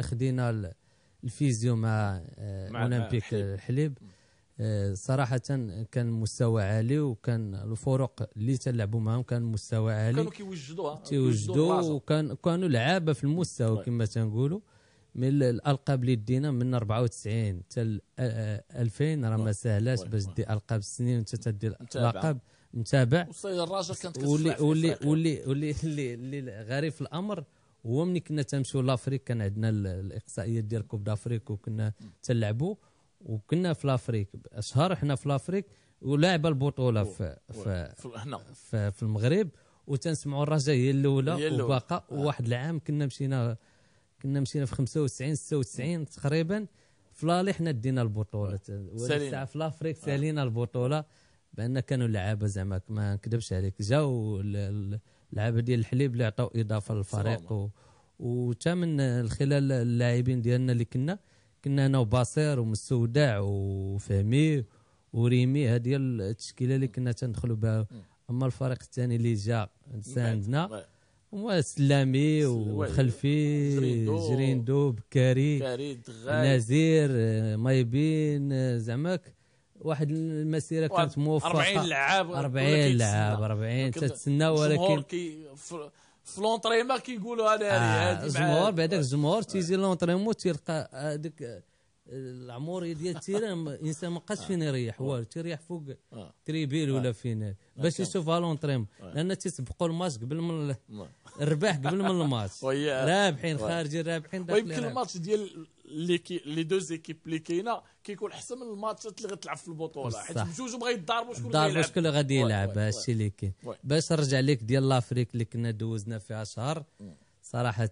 خدينا الفيزيو مع اولمبيك الحليب. صراحة كان المستوى عالي، وكان الفرق اللي تلعبوا معهم كان المستوى عالي، كانوا كيوجدوا وكانوا لعابة في المستوى كما تنقولوا. من الالقاب اللي دينا من 94 حتى 2000 راه ما سهلاش باش دي القاب السنين وانت تدي لقب متابع. والسيد الراجل كانت واللي غريب في الامر هو ملي كنا تمشيو لافريك كان عندنا الاقصائيات ديال كوب دافريك وكنا تلعبوا، وكنا في لافريك اشهر حنا في لافريك، ولاعب البطوله في المغرب، وتنسمعوا الرجاء هي الاولى وباقا. وواحد العام كنا مشينا في 95 96 تقريبا في لالي حنا دينا البطوله، والساعه في لافريك سالينا البطوله، بان كانوا لعابه زعما ما نكذبش عليك. جاوا اللعابه ديال الحليب اللي عطاو اضافه للفريق، وتا من خلال اللاعبين ديالنا اللي كنا انا وباصير ومسودع وفهمي وريمي، هذه التشكيله اللي كنا تندخلوا بها. اما الفريق الثاني اللي جا ساندنا هو سلامي وخلفي جريندو بكاري نزير مايبين، زعما واحد المسيره كانت موفقه. 40 لعاب 40 تتسنى، ولكن في لونطريمون كيقولوا هذه الجمهور بعداك الجمهور تيجي لونطريمون تيلقى هذيك العموريه ديال التيران الانسان ما بقاش فين يريح والو، تيريح فوق تريبيل ولا فين باش يشوفها لونطريمون، لان تيسبقوا الماتش قبل من الرباح قبل من الماتش رابحين خارجين رابحين داخل. ويمكن الماتش ديال لي دوز ايكيب اللي كاينه كيكون احسن من الماتشات اللي غتلعب في البطوله، حيت بجوج بغا يضاربوا شكون غادي يلعب. هادشي اللي كاين. باش نرجع لك ديال لافريك اللي كنا دوزنا فيها شهر صراحه